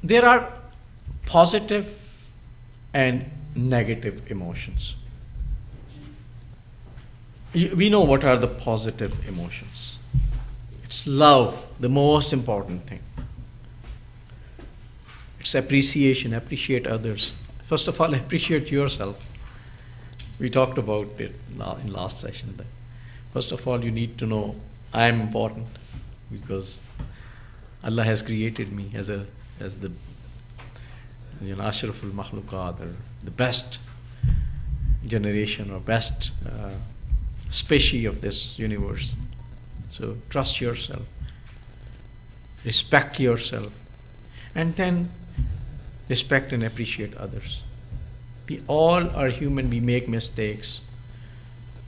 There are positive and negative emotions. We know what are the positive emotions. It's love, the most important thing. It's appreciation, appreciate others. First of all, appreciate yourself. We talked about it in last session. But first of all, you need to know I am important because Allah has created me as the Ashraful Makhluqat, or the best generation or best species of this universe. So trust yourself, respect yourself, and then respect and appreciate others. We all are human, we make mistakes.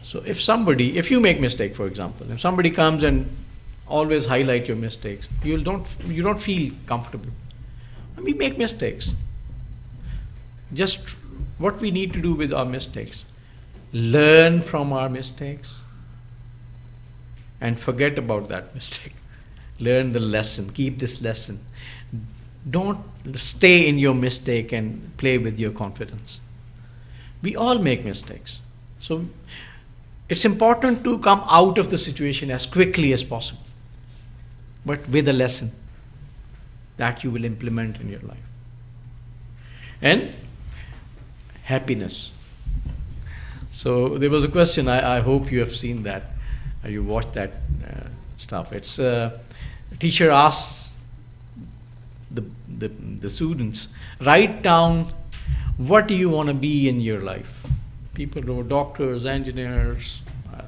So if you make mistake, for example, if somebody comes and always highlight your mistakes, you don't feel comfortable. We make mistakes. Just what we need to do with our mistakes, learn from our mistakes and forget about that mistake. Learn the lesson, keep this lesson. Don't stay in your mistake and play with your confidence. We all make mistakes. So it's important to come out of the situation as quickly as possible, but with a lesson that you will implement in your life. And happiness. So there was a question, I hope you have seen that, you watched that stuff. It's a teacher asks the students, write down what do you want to be in your life. People wrote doctors, engineers,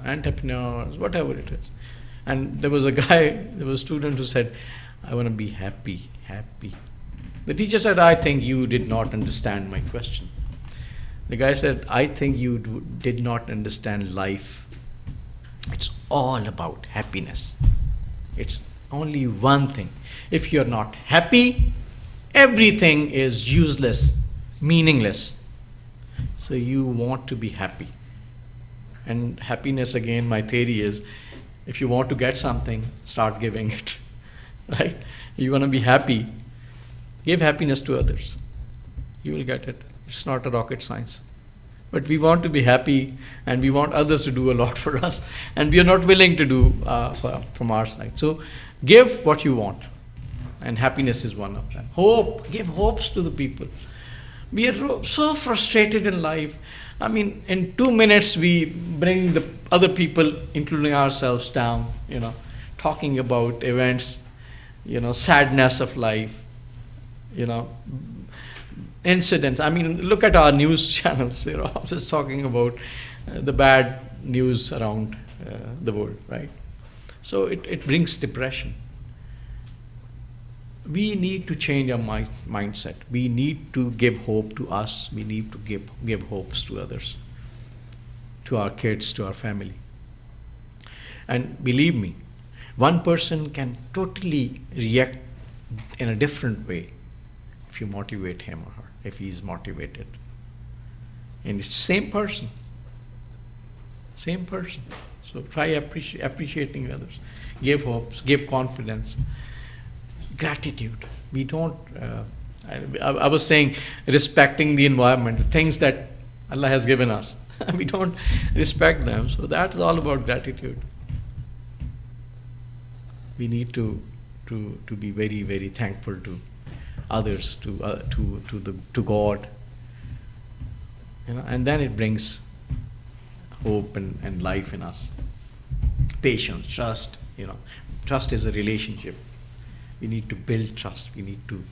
entrepreneurs, whatever it is. And there was a student who said, I want to be happy. The teacher said, I think you did not understand my question. The guy said, I think you did not understand life. It's all about happiness. It's only one thing. If you're not happy, everything is useless, meaningless. So you want to be happy. And happiness, again, my theory is, if you want to get something, start giving it. Right? You want to be happy, give happiness to others. You will get it. It's not a rocket science. But we want to be happy, and we want others to do a lot for us, and we are not willing to do from our side. So give what you want, and happiness is one of them. Hope, give hopes to the people. We are so frustrated in life. I mean, in 2 minutes we bring the other people, including ourselves, down, talking about events, sadness of life, incidents. I mean, look at our news channels. Just talking about the bad news around the world, right? So it brings depression. We need to change our mindset. We need to give hope to us. We need to give hopes to others, to our kids, to our family. And believe me, one person can totally react in a different way if you motivate him or her, if he is motivated. And it's same person. So try appreciating others. Give hopes, give confidence, gratitude. We don't, I was saying, respecting the environment, the things that Allah has given us. We don't respect them. So that's all about gratitude. We need to be very, very thankful to others, to God, and then it brings hope and life in us. Patience, trust. Trust is a relationship. We need to build trust. We need to,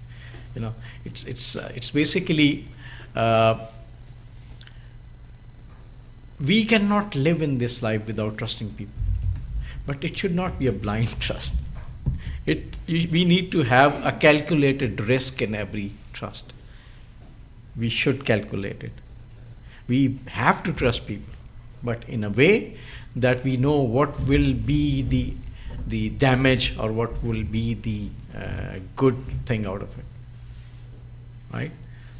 it's basically, we cannot live in this life without trusting people. But it should not be a blind trust. We need to have a calculated risk in every trust. We should calculate it. We have to trust people, but in a way that we know what will be the damage or what will be the good thing out of it. Right?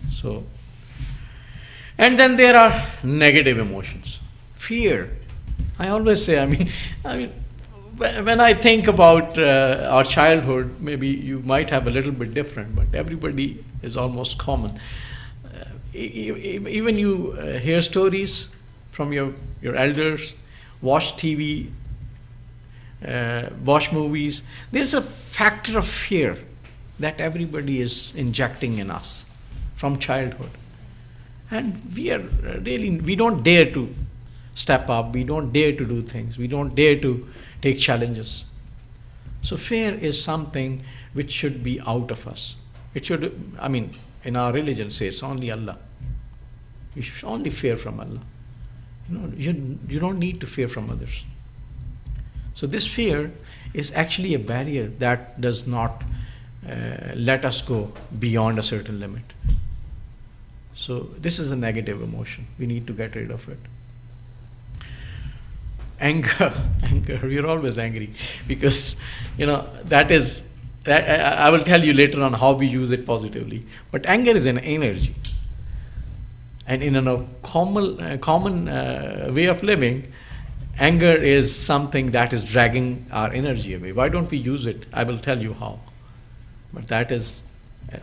So, and then there are negative emotions. Fear. I always say, I mean, When I think about our childhood, maybe you might have a little bit different, but everybody is almost common. Even you hear stories from your elders, watch TV, watch movies. There's a factor of fear that everybody is injecting in us from childhood. And we don't dare to step up, we don't dare to do things, we don't dare to take challenges. So fear is something which should be out of us. It should, in our religion say it's only Allah. You should only fear from Allah. You don't need to fear from others. So this fear is actually a barrier that does not let us go beyond a certain limit. So this is a negative emotion. We need to get rid of it. Anger, we're always angry because that is. I will tell you later on how we use it positively. But anger is an energy, and in a common way of living, anger is something that is dragging our energy away. Why don't we use it? I will tell you how. But that is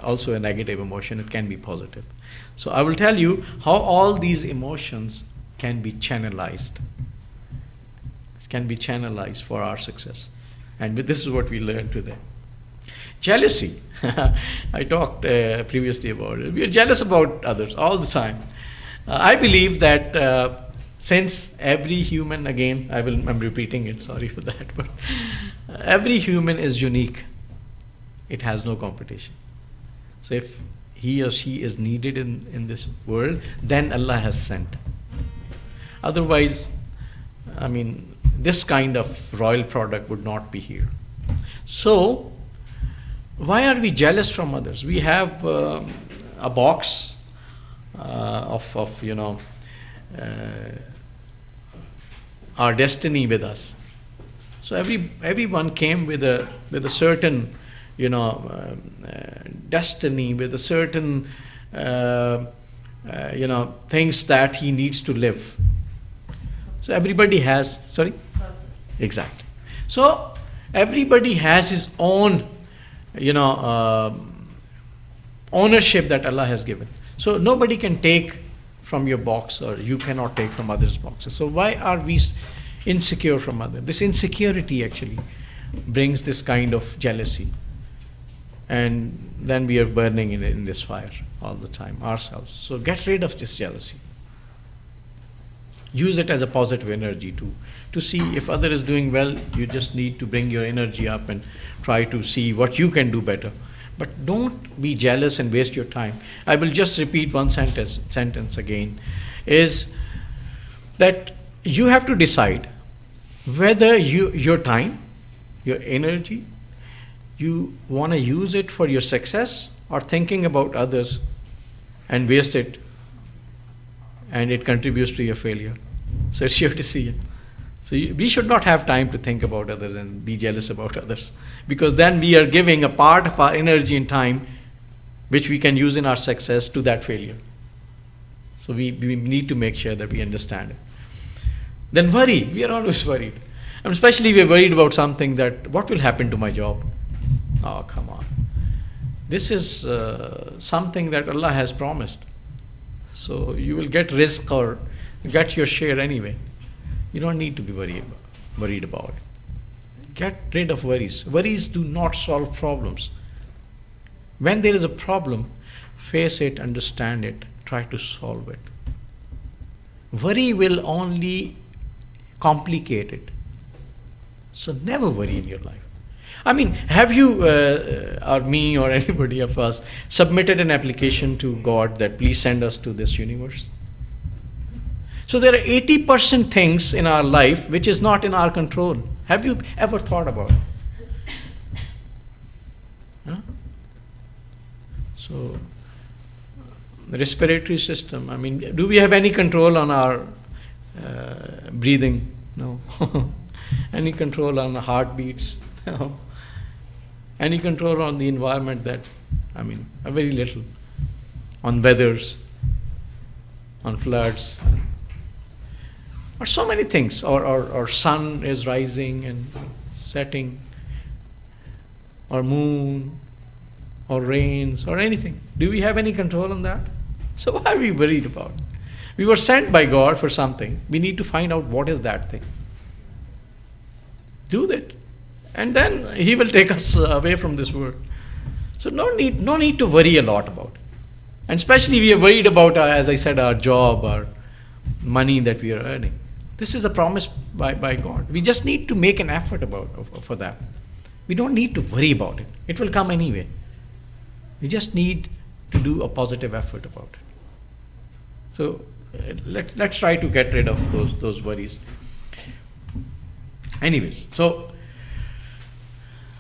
also a negative emotion. It can be positive. So I will tell you how all these emotions can be channelized. It can be channelized for our success. And this is what we learned today. Jealousy. I talked previously about it. We are jealous about others all the time. I believe that since every human, again, I'm repeating it, sorry for that, but every human is unique. It has no competition. So if he or she is needed in this world, then Allah has sent. Otherwise, this kind of royal product would not be here. So, why are we jealous from others? We have a box of our destiny with us. So everyone came with a certain destiny, with a certain things that he needs to live. So everybody has exactly. So everybody has his own ownership that Allah has given. So nobody can take from your box, or you cannot take from others' boxes. So why are we insecure from others? This insecurity actually brings this kind of jealousy. And then we are burning in this fire all the time ourselves. So get rid of this jealousy. Use it as a positive energy to see if other is doing well. You just need to bring your energy up and try to see what you can do better. But don't be jealous and waste your time. I will just repeat one sentence again, is that you have to decide whether your time, your energy, you want to use it for your success or thinking about others and waste it, and it contributes to your failure. So it's your decision. So we should not have time to think about others and be jealous about others, because then we are giving a part of our energy and time which we can use in our success to that failure. So we need to make sure that we understand it. Then worry. We are always worried. And especially we are worried about something that, what will happen to my job? Oh, come on. This is something that Allah has promised. So you will get rizq or get your share anyway. You don't need to be worried about it. Get rid of worries. Worries do not solve problems. When there is a problem, face it, understand it, try to solve it. Worry will only complicate it. So never worry in your life. Have you or me or anybody of us submitted an application to God that please send us to this universe? So there are 80% things in our life which is not in our control. Have you ever thought about it? Huh? So the respiratory system, do we have any control on our breathing? No. Any control on the heartbeats? No. Any control on the environment? Very little. On weathers, on floods, or so many things. Or sun is rising, and setting, or moon, or rains, or anything. Do we have any control on that? So why are we worried about it? We were sent by God for something. We need to find out what is that thing. Do that. And then He will take us away from this world. So no need to worry a lot about it. And especially we are worried about, as I said, our job, our money that we are earning. This is a promise by God. We just need to make an effort for that. We don't need to worry about it. It will come anyway. We just need to do a positive effort about it. So let's try to get rid of those worries. Anyways, so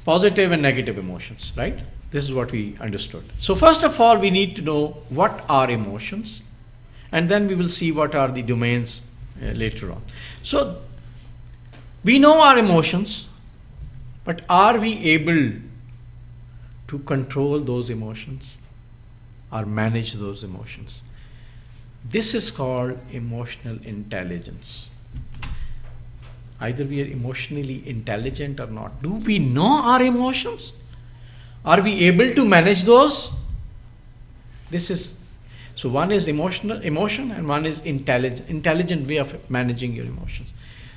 positive and negative emotions, right? This is what we understood. So first of all, we need to know what are emotions, and then we will see what are the domains later on. So we know our emotions, but are we able to control those emotions or manage those emotions? This is called emotional intelligence. Either we are emotionally intelligent or not. Do we know our emotions? Are we able to manage those? So one is emotion, and one is intelligent way of managing your emotions.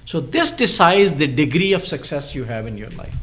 So this decides the degree of success you have in your life.